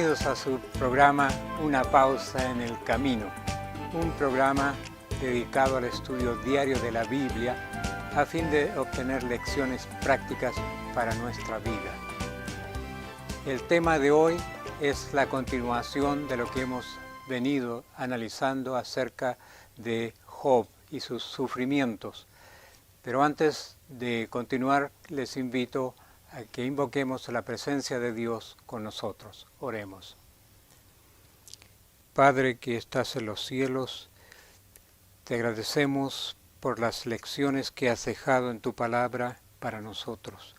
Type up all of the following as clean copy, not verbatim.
Bienvenidos a su programa Una pausa en el camino, un programa dedicado al estudio diario de la Biblia a fin de obtener lecciones prácticas para nuestra vida. El tema de hoy es la continuación de lo que hemos venido analizando acerca de Job y sus sufrimientos. Pero antes de continuar, les invito a que invoquemos la presencia de Dios con nosotros. Oremos. Padre que estás en los cielos, te agradecemos por las lecciones que has dejado en tu palabra para nosotros.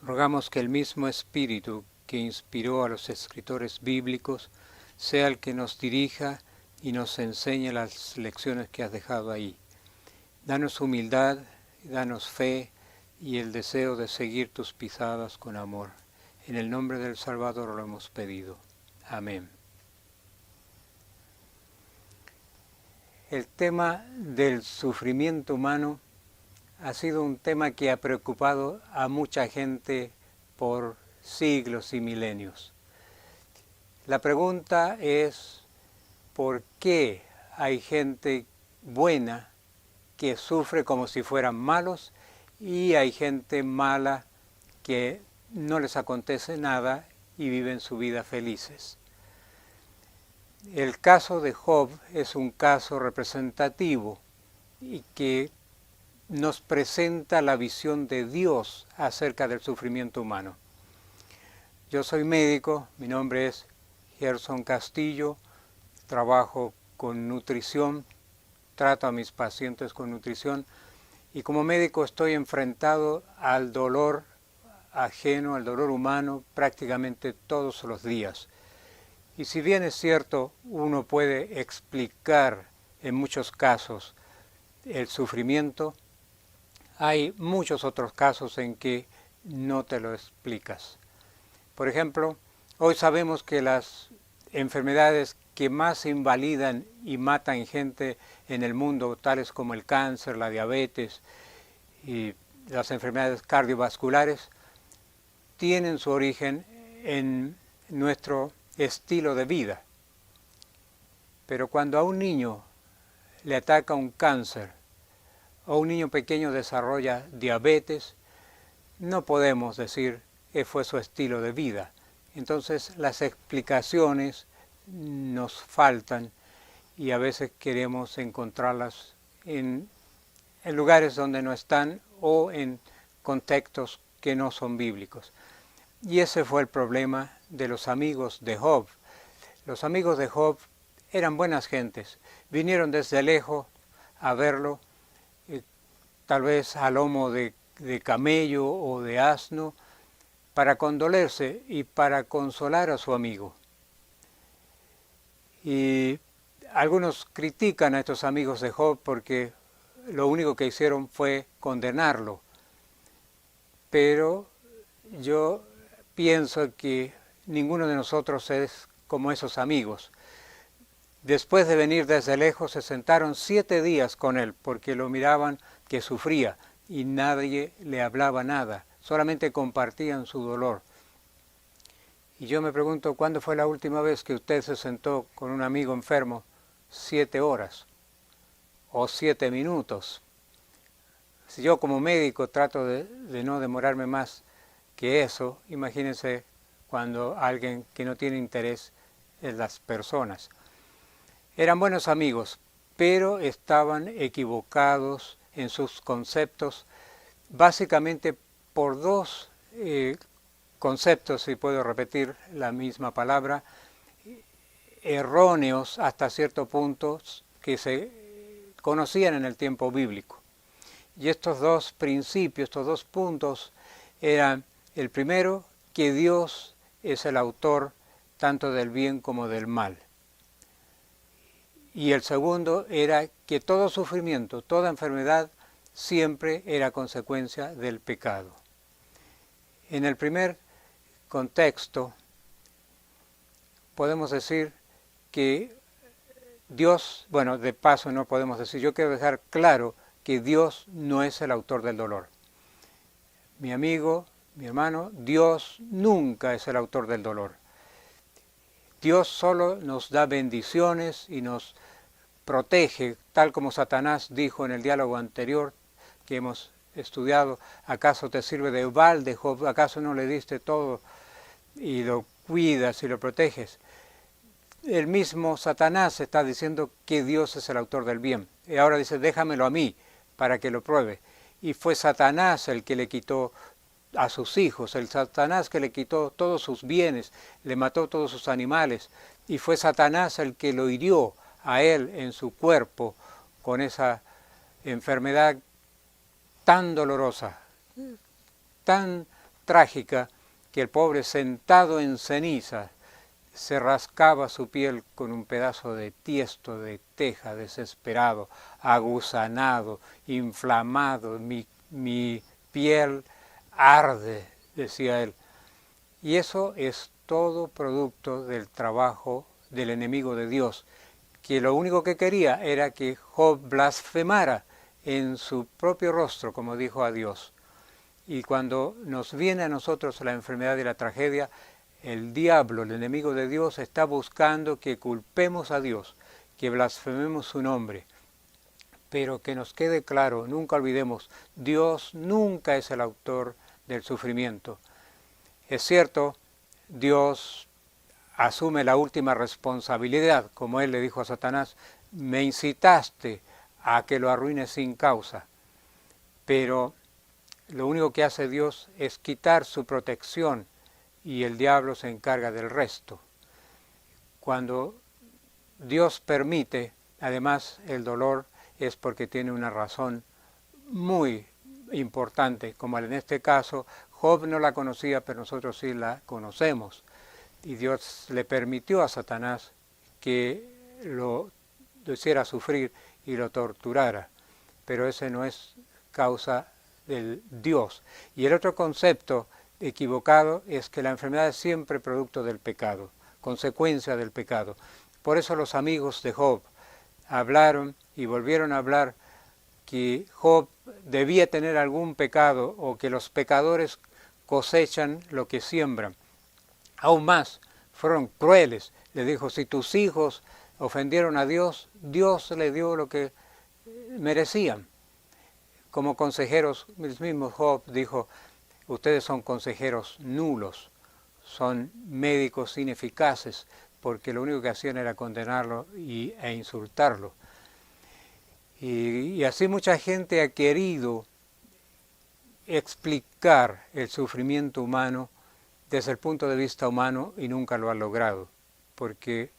Rogamos que el mismo Espíritu que inspiró a los escritores bíblicos sea el que nos dirija y nos enseñe las lecciones que has dejado ahí. Danos humildad, danos fe y el deseo de seguir tus pisadas con amor. En el nombre del Salvador lo hemos pedido. Amén. El tema del sufrimiento humano ha sido un tema que ha preocupado a mucha gente por siglos y milenios. La pregunta es, ¿por qué hay gente buena que sufre como si fueran malos y hay gente mala que no les acontece nada y viven su vida felices? El caso de Job es un caso representativo y que nos presenta la visión de Dios acerca del sufrimiento humano. Yo soy médico, mi nombre es Gerson Castillo, trabajo con nutrición, trato a mis pacientes con nutrición y como médico estoy enfrentado al dolor ajeno, al dolor humano prácticamente todos los días. Y si bien es cierto, uno puede explicar en muchos casos el sufrimiento, hay muchos otros casos en que no te lo explicas. Por ejemplo, hoy sabemos que las enfermedades que más invalidan y matan gente en el mundo, tales como el cáncer, la diabetes y las enfermedades cardiovasculares, tienen su origen en nuestro estilo de vida. Pero cuando a un niño le ataca un cáncer o un niño pequeño desarrolla diabetes, no podemos decir que fue su estilo de vida. Entonces las explicaciones nos faltan y a veces queremos encontrarlas en lugares donde no están o en contextos que no son bíblicos. Y ese fue el problema de los amigos de Job. Los amigos de Job eran buenas gentes, vinieron desde lejos a verlo, tal vez a lomo de camello o de asno, para condolerse y para consolar a su amigo. Y algunos critican a estos amigos de Job porque lo único que hicieron fue condenarlo. Pero yo pienso que ninguno de nosotros es como esos amigos. Después de venir desde lejos se sentaron 7 días con él porque lo miraban que sufría y nadie le hablaba nada, solamente compartían su dolor. Y yo me pregunto, ¿cuándo fue la última vez que usted se sentó con un amigo enfermo 7 horas o 7 minutos? Si yo como médico trato de no demorarme más que eso, imagínense cuando alguien que no tiene interés en las personas. Eran buenos amigos, pero estaban equivocados en sus conceptos, básicamente por dos conceptos, si puedo repetir la misma palabra, erróneos hasta cierto punto que se conocían en el tiempo bíblico. Y estos dos principios, estos dos puntos eran: el primero, que Dios es el autor tanto del bien como del mal. Y el segundo era que todo sufrimiento, toda enfermedad, siempre era consecuencia del pecado. En el primer contexto, podemos decir que Dios, bueno, de paso no podemos decir, yo quiero dejar claro que Dios no es el autor del dolor. Mi amigo, mi hermano, Dios nunca es el autor del dolor. Dios solo nos da bendiciones y nos protege, tal como Satanás dijo en el diálogo anterior que hemos estudiado: ¿acaso te sirve de balde, Job? ¿Acaso no le diste todo y lo cuidas y lo proteges? El mismo Satanás está diciendo que Dios es el autor del bien. Y ahora dice: déjamelo a mí para que lo pruebe. Y fue Satanás el que le quitó a sus hijos, el Satanás que le quitó todos sus bienes, le mató todos sus animales, y fue Satanás el que lo hirió a él en su cuerpo con esa enfermedad tan dolorosa, tan trágica, que el pobre, sentado en ceniza, se rascaba su piel con un pedazo de tiesto de teja, desesperado, aguzanado, inflamado. Mi piel arde, decía él. Y eso es todo producto del trabajo del enemigo de Dios, que lo único que quería era que Job blasfemara en su propio rostro, como dijo a Dios. Y cuando nos viene a nosotros la enfermedad y la tragedia, el diablo, el enemigo de Dios, está buscando que culpemos a Dios, que blasfememos su nombre. Pero que nos quede claro, nunca olvidemos, Dios nunca es el autor del sufrimiento. Es cierto, Dios asume la última responsabilidad, como él le dijo a Satanás: me incitaste a que lo arruine sin causa. Pero lo único que hace Dios es quitar su protección y el diablo se encarga del resto. Cuando Dios permite, además, el dolor, es porque tiene una razón muy importante, como en este caso Job no la conocía, pero nosotros sí la conocemos. Y Dios le permitió a Satanás que lo hiciera sufrir y lo torturara, pero ese no es causa del Dios. Y el otro concepto equivocado es que la enfermedad es siempre producto del pecado, consecuencia del pecado. Por eso los amigos de Job hablaron y volvieron a hablar que Job debía tener algún pecado, o que los pecadores cosechan lo que siembran. Aún más, fueron crueles. Le dijo: si tus hijos ofendieron a Dios, Dios le dio lo que merecían. Como consejeros, el mismo Job dijo: ustedes son consejeros nulos, son médicos ineficaces, porque lo único que hacían era condenarlo e insultarlo. Y así mucha gente ha querido explicar el sufrimiento humano desde el punto de vista humano y nunca lo ha logrado, porque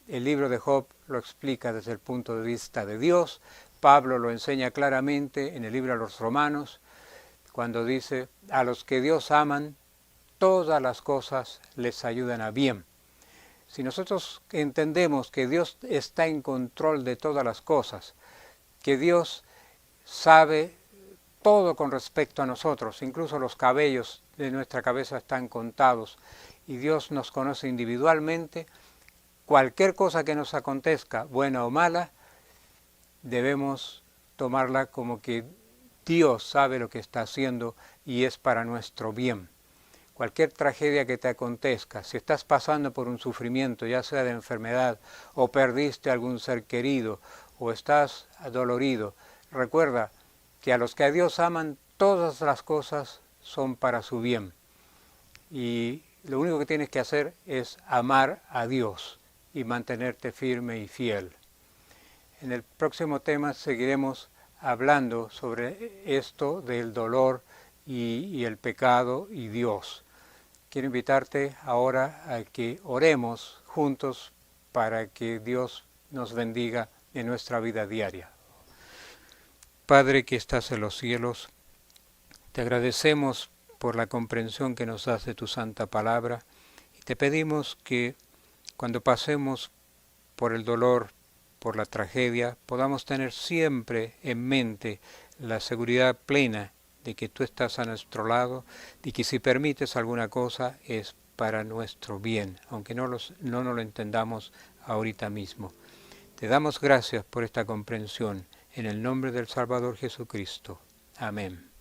el libro de Job lo explica desde el punto de vista de Dios. Pablo lo enseña claramente en el libro a los Romanos, cuando dice: a los que Dios aman, todas las cosas les ayudan a bien. Si nosotros entendemos que Dios está en control de todas las cosas, que Dios sabe todo con respecto a nosotros, incluso los cabellos de nuestra cabeza están contados, y Dios nos conoce individualmente, cualquier cosa que nos acontezca, buena o mala, debemos tomarla como que Dios sabe lo que está haciendo y es para nuestro bien. Cualquier tragedia que te acontezca, si estás pasando por un sufrimiento, ya sea de enfermedad, o perdiste algún ser querido, o estás adolorido, recuerda que a los que a Dios aman, todas las cosas son para su bien. Y lo único que tienes que hacer es amar a Dios y mantenerte firme y fiel. En el próximo tema seguiremos hablando sobre esto del dolor y el pecado y Dios. Quiero invitarte ahora a que oremos juntos para que Dios nos bendiga en nuestra vida diaria. Padre que estás en los cielos, te agradecemos por la comprensión que nos das de tu santa palabra y te pedimos que cuando pasemos por el dolor, por la tragedia, podamos tener siempre en mente la seguridad plena de que tú estás a nuestro lado y que si permites alguna cosa es para nuestro bien, aunque no nos lo entendamos ahorita mismo. Te damos gracias por esta comprensión, en el nombre del Salvador Jesucristo. Amén.